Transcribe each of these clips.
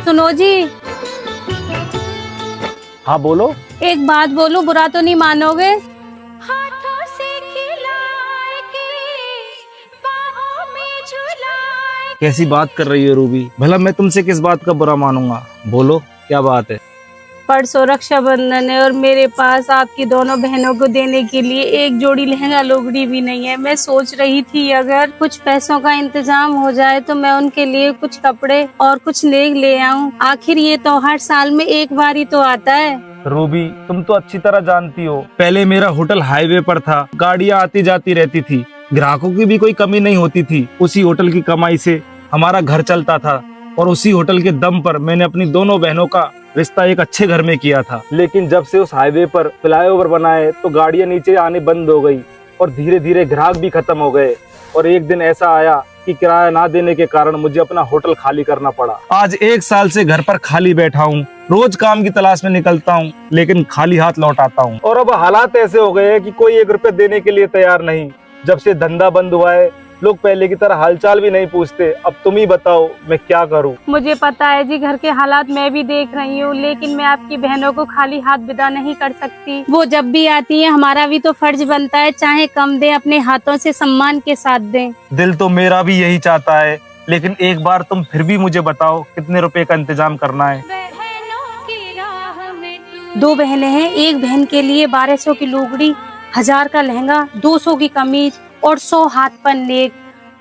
सुनो जी, हाँ बोलो। एक बात बोलूं, बुरा तो नहीं मानोगे? हाथों से खिलाए के बाहों में झुलाए। कैसी बात कर रही हो रूबी? भला मैं तुमसे किस बात का बुरा मानूंगा? बोलो क्या बात है। परसों रक्षाबंधन है और मेरे पास आपकी दोनों बहनों को देने के लिए एक जोड़ी लहंगा लुगड़ी भी नहीं है। मैं सोच रही थी अगर कुछ पैसों का इंतजाम हो जाए तो मैं उनके लिए कुछ कपड़े और कुछ नेक ले आऊं। आखिर ये तो हर साल में एक बार ही तो आता है। रूबी तुम तो अच्छी तरह जानती हो, पहले मेरा होटल हाईवे पर था, गाड़ियाँ आती जाती रहती थी, ग्राहकों की भी कोई कमी नहीं होती थी। उसी होटल की कमाई से हमारा घर चलता था और उसी होटल के दम पर मैंने अपनी दोनों बहनों का रिश्ता एक अच्छे घर में किया था। लेकिन जब से उस हाईवे पर फ्लाईओवर बना है तो गाड़ियां नीचे आने बंद हो गई और धीरे धीरे ग्राहक भी खत्म हो गए। और एक दिन ऐसा आया कि किराया ना देने के कारण मुझे अपना होटल खाली करना पड़ा। आज 1 साल से घर पर खाली बैठा हूँ, रोज काम की तलाश में निकलता हूँ लेकिन खाली हाथ लौट आता हूँ। और अब हालात ऐसे हो गए हैं कि कोई 1 रुपए देने के लिए तैयार नहीं। जब से धंधा बंद हुआ है लोग पहले की तरह हालचाल भी नहीं पूछते। अब तुम ही बताओ मैं क्या करूं? मुझे पता है जी, घर के हालात मैं भी देख रही हूँ, लेकिन मैं आपकी बहनों को खाली हाथ विदा नहीं कर सकती। वो जब भी आती है हमारा भी तो फर्ज बनता है, चाहे कम दे अपने हाथों से सम्मान के साथ दें। दिल तो मेरा भी यही चाहता है, लेकिन एक बार तुम फिर भी मुझे बताओ कितने रुपए का इंतजाम करना है। बहनों की राह में तू 2 बहनें हैं, एक बहन के लिए 1200 की लुगड़ी, 1000 का लहंगा, 200 की कमीज और 100 हाथ पर नेक,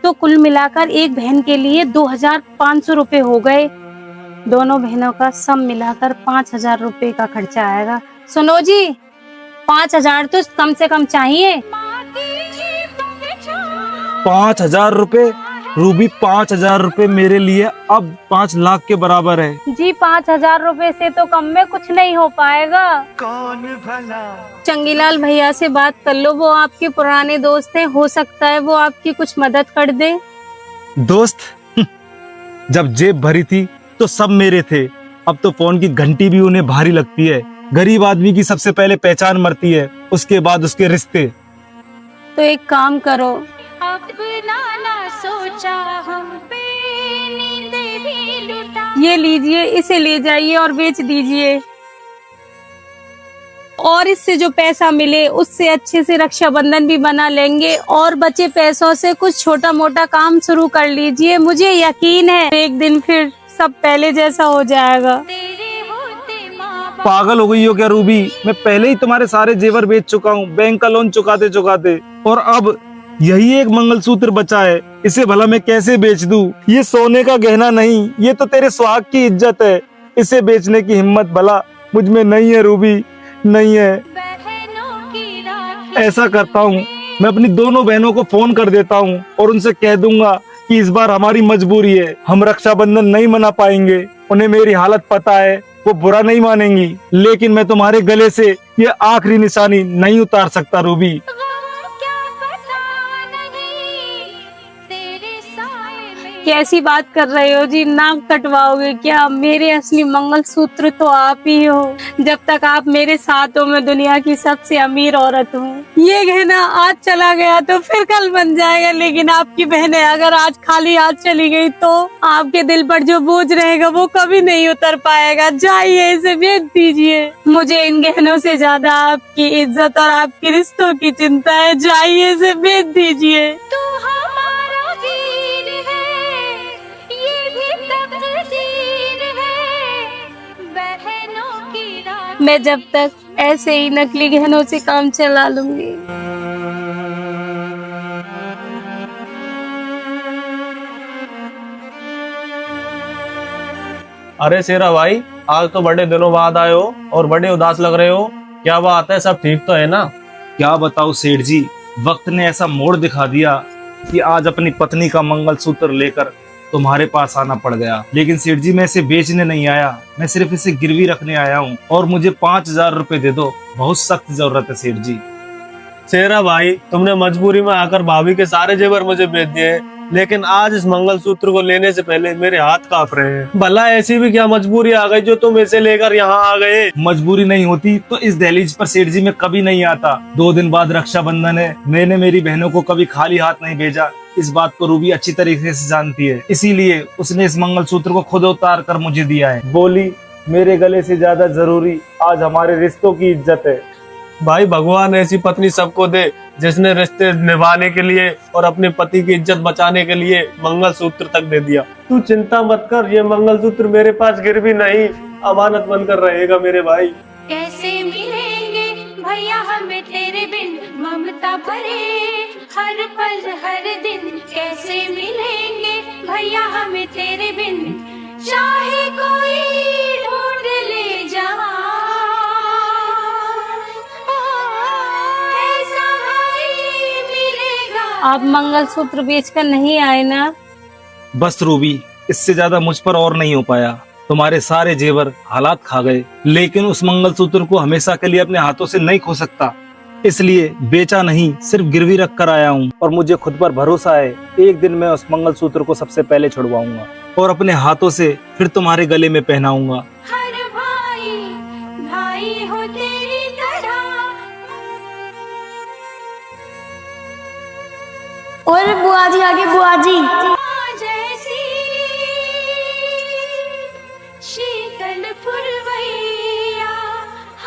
तो कुल मिलाकर एक बहन के लिए 2500 रुपए हो गए। दोनों बहनों का सब मिलाकर 5000 रुपए का खर्चा आएगा। सुनो जी, 5000 तो कम से कम चाहिए। माँ की जीभ पे छाप 5000 रुपए? रूबी 5000 रुपए मेरे लिए अब 5 लाख के बराबर है। जी 5000 रुपए से तो कम में कुछ नहीं हो पाएगा। कौन भला चंगीलाल भैया से बात कर लो, वो आपके पुराने दोस्त हैं, हो सकता है वो आपकी कुछ मदद कर दे। दोस्त? जब जेब भरी थी तो सब मेरे थे, अब तो फोन की घंटी भी उन्हें भारी लगती है। गरीब आदमी की सबसे पहले पहचान मरती है, उसके बाद उसके रिश्ते। तो एक काम करो, अपना ना सोचा हम पे नींद भी लुटा। ये लीजिए, इसे ले जाइए और बेच दीजिए, और इससे जो पैसा मिले उससे अच्छे से रक्षाबंधन भी बना लेंगे और बचे पैसों से कुछ छोटा मोटा काम शुरू कर लीजिए। मुझे यकीन है एक दिन फिर सब पहले जैसा हो जाएगा। तेरे होते माँ बाप पागल हो गई हो क्या रूबी? मैं पहले ही तुम्हारे सारे जेवर बेच चुका हूँ, बैंक का लोन चुकाते चुकाते, और अब यही एक मंगलसूत्र बचा है, इसे भला मैं कैसे बेच दूं? ये सोने का गहना नहीं, ये तो तेरे सुहाग की इज्जत है। इसे बेचने की हिम्मत भला मुझ में नहीं है रूबी, नहीं है। बहनों की राखी ऐसा करता हूँ, मैं अपनी दोनों बहनों को फोन कर देता हूँ और उनसे कह दूंगा कि इस बार हमारी मजबूरी है, हम रक्षाबंधन नहीं मना पाएंगे। उन्हें मेरी हालत पता है, वो बुरा नहीं मानेंगी, लेकिन मैं तुम्हारे गले से ये आखिरी निशानी नहीं उतार सकता रूबी। क्या पता नहीं तेरे साए में। कैसी बात कर रहे हो जी, नाक कटवाओगे क्या? मेरे असली मंगलसूत्र तो आप ही हो। जब तक आप मेरे साथ हो मैं दुनिया की सबसे अमीर औरत हूँ। ये गहना आज चला गया तो फिर कल बन जाएगा, लेकिन आपकी बहनें अगर आज खाली हाथ चली गई तो आपके दिल पर जो बोझ रहेगा वो कभी नहीं उतर पाएगा। जाइए, इसे बेच दीजिए। मुझे इन गहनों से ज्यादा आपकी इज्जत और आपके रिश्तों की चिंता है। जाइए, इसे बेच दीजिए। तू हमारा वीर है, ये भी तकदीर है। बहनों की राखी मैं जब तक ऐसे ही नकली गहनों से काम चला लूंगी। अरे शेरा भाई, आज तो बड़े दिनों बाद आए हो और बड़े उदास लग रहे हो। क्या बात है, सब ठीक तो है ना? क्या बताओ सेठ जी, वक्त ने ऐसा मोड़ दिखा दिया कि आज अपनी पत्नी का मंगलसूत्र लेकर तुम्हारे पास आना पड़ गया। लेकिन सेठ जी मैं इसे बेचने नहीं आया, मैं सिर्फ इसे गिरवी रखने आया हूँ और मुझे 5000 रुपए दे दो, बहुत सख्त जरूरत है सेठ जी। शेरा भाई, तुमने मजबूरी में आकर भाभी के सारे जेवर मुझे बेच दिए, लेकिन आज इस मंगलसूत्र को लेने से पहले मेरे हाथ कांप रहे हैं। भला ऐसी भी क्या मजबूरी आ गई जो तुम इसे लेकर यहाँ आ गए? मजबूरी नहीं होती तो इस दहलीज पर सेठ जी मैं कभी नहीं आता। 2 दिन बाद रक्षाबंधन है, मैंने मेरी बहनों को कभी खाली हाथ नहीं भेजा, इस बात को रूबी अच्छी तरीके से जानती है, इसीलिए उसने इस मंगलसूत्र को खुद उतार कर मुझे दिया है। बोली, मेरे गले से ज्यादा जरूरी आज हमारे रिश्तों की इज्जत है। भाई भगवान ऐसी पत्नी सबको दे जिसने रिश्ते निभाने के लिए और अपने पति की इज्जत बचाने के लिए मंगलसूत्र तक दे दिया। तू चिंता मत कर, ये मंगलसूत्र मेरे पास गिरवी नहीं अमानत बनकर रहेगा मेरे भाई। कैसे मिलेंगे भैया हमें तेरे बिन, ममता भरे हर पल हर दिन। कैसे मिलेंगे भैया हमें तेरे बिन, चाहे कोई ढूंढ ले जहां, ऐसा भाई मिलेगा। आप मंगलसूत्र बेचकर नहीं आए ना? बस रूबी, इससे ज्यादा मुझ पर और नहीं हो पाया। तुम्हारे सारे जेवर हालात खा गए, लेकिन उस मंगलसूत्र को हमेशा के लिए अपने हाथों से नहीं खो सकता, इसलिए बेचा नहीं, सिर्फ गिरवी रख कर आया हूँ। और मुझे खुद पर भरोसा है, एक दिन मैं उस मंगलसूत्र को सबसे पहले छुड़वाऊंगा और अपने हाथों से फिर तुम्हारे गले में पहनाऊंगा। हर भाई भाई हो तेरी तरह। और बुआ जी आगे, बुआ जी जैसी शीतल पुरवैया।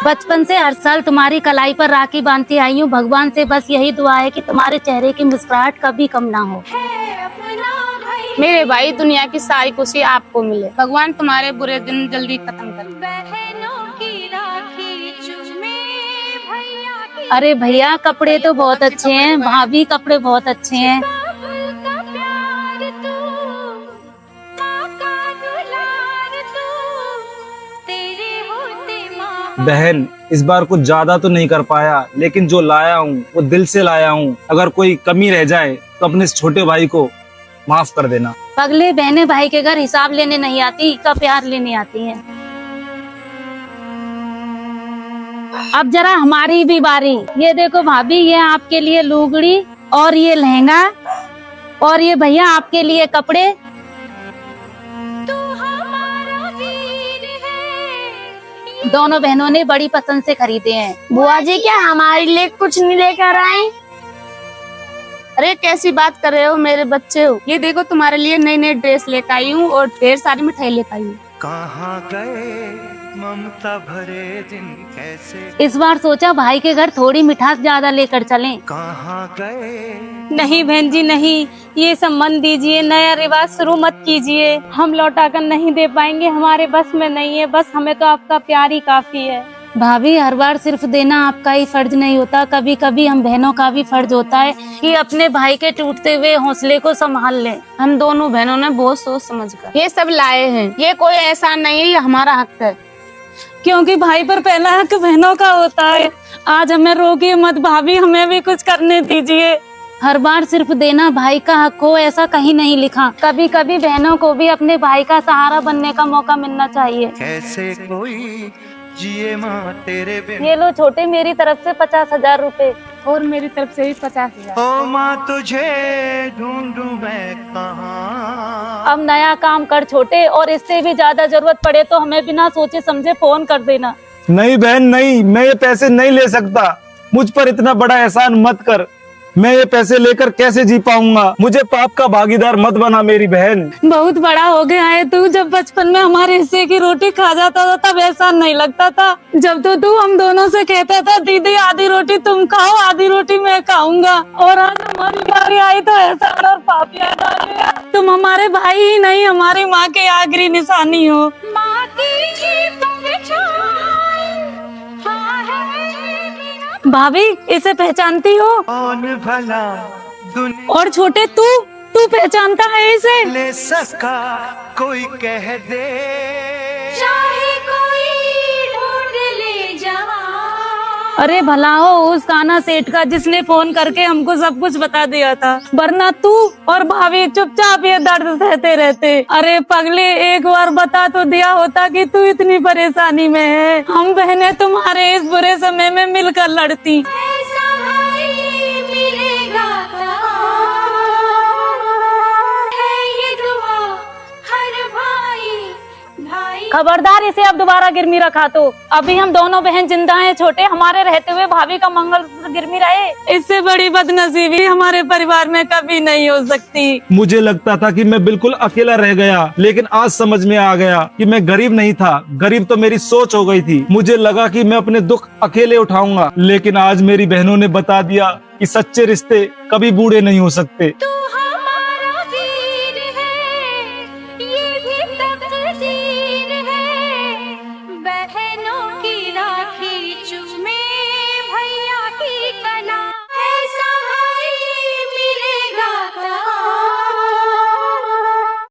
बचपन से हर साल तुम्हारी कलाई पर राखी बांधती आई हूँ। भगवान से बस यही दुआ है कि तुम्हारे चेहरे की मुस्कुराहट कभी कम ना हो। है अपना भाई, मेरे भाई दुनिया की सारी खुशी आपको मिले। भगवान तुम्हारे बुरे दिन जल्दी खत्म करे। बहनों की राखी चूमे भैया की। अरे भैया, कपड़े तो बहुत अच्छे हैं, भाभी कपड़े बहुत अच्छे हैं। बाबुल का प्यार तू, माँ का दुलार तू, तेरे होते माँ। बहन, इस बार कुछ ज्यादा तो नहीं कर पाया, लेकिन जो लाया हूँ वो दिल से लाया हूँ। अगर कोई कमी रह जाए तो अपने इस छोटे भाई को माफ कर देना। पगले बहने भाई के घर हिसाब लेने नहीं आती, का प्यार लेने आती हैं। अब जरा हमारी भी बारी। ये देखो भाभी, ये आपके लिए लुगड़ी और ये लहंगा, और ये भैया आपके लिए कपड़े। तू हमारा वीर है। दोनों बहनों ने बड़ी पसंद से खरीदे हैं। बुआ जी क्या हमारे लिए कुछ नहीं लेकर आए? अरे कैसी बात कर रहे हो मेरे बच्चे हो। ये देखो तुम्हारे लिए नई नई ड्रेस लेकर आई हूँ और ढेर सारी मिठाई लेकर आई हूँ। कहाँ गए ममता भरे दिन कैसे, इस बार सोचा भाई के घर थोड़ी मिठास ज्यादा लेकर चलें। कहाँ गए। नहीं बहन जी नहीं, ये सब मन दीजिए, नया रिवाज शुरू मत कीजिए। हम लौटाकर नहीं दे पाएंगे, हमारे बस में नहीं है। बस हमें तो आपका प्यार ही काफी है। भाभी, हर बार सिर्फ देना आपका ही फर्ज नहीं होता, कभी कभी हम बहनों का भी फर्ज होता है कि अपने भाई के टूटते हुए हौसले को संभाल लें। हम दोनों बहनों ने बहुत सोच समझ कर ये सब लाए हैं। ये कोई एहसान नहीं है, ये हमारा हक है। क्योंकि भाई पर पहला हक बहनों का होता है। आज हमें रोकिए मत भाभी, हमें भी कुछ करने दीजिए। हर बार सिर्फ देना भाई का हक हो ऐसा कहीं नहीं लिखा। कभी कभी बहनों को भी अपने भाई का सहारा बनने का मौका मिलना चाहिए। कैसे कोई जिए माँ तेरे बिन। ये लो छोटे, मेरी तरफ से 50,000 रुपए। और मेरी तरफ से भी 50,000। ओ माँ तुझे ढूंढूं मैं कहाँ। अब नया काम कर छोटे, और इससे भी ज्यादा जरूरत पड़े तो हमें बिना सोचे समझे फोन कर देना। नहीं बहन नहीं, मैं ये पैसे नहीं ले सकता। मुझ पर इतना बड़ा एहसान मत कर। मैं ये पैसे लेकर कैसे जी पाऊंगा? मुझे पाप का भागीदार मत बना मेरी बहन। बहुत बड़ा हो गया है तू। जब बचपन में हमारे हिस्से की रोटी खा जाता था तब एहसान नहीं लगता था। जब तो तू हम दोनों से कहता था दीदी आधी रोटी तुम खाओ, आधी रोटी मैं खाऊंगा, और आज हमारी बारी आई तो एहसान और पाप याद आ गया। तुम हमारे भाई ही नहीं, हमारी माँ की आखिरी निशानी हो। माँ की पहचान हाँ है मेरा। भाभी, इसे पहचानती हो? कौन भला दुनिया और छोटे, तू पहचानता है इसे? ले सका कोई कह दे। चाहे कोई ढूंढ ले जहां। अरे भला हो उस काना सेठ का जिसने फोन करके हमको सब कुछ बता दिया था, वरना तू और भाभी चुपचाप ये दर्द सहते रहते। अरे पगले, एक बार बता तो दिया होता कि तू इतनी परेशानी में है। हम बहनें तुम्हारे इस बुरे समय में मिलकर लड़ती। ऐसा भाई मिलेगा है ये दुआ हर भाई भाई खबरदार इसे अब दोबारा गिरवी रखा तो। अभी हम दोनों बहन जिंदा हैं छोटे, हमारे रहते हुए भाभी का मंगलसूत्र गिरवी रहे। इससे बड़ी बदनसीबी हमारे परिवार में कभी नहीं हो सकती। मुझे लगता था कि मैं बिल्कुल अकेला रह गया, लेकिन आज समझ में आ गया कि मैं गरीब नहीं था, गरीब तो मेरी सोच हो गई थी। मुझे लगा कि मैं अपने दुख अकेले उठाऊंगा, लेकिन आज मेरी बहनों ने बता दिया कि सच्चे रिश्ते कभी बूढ़े नहीं हो सकते।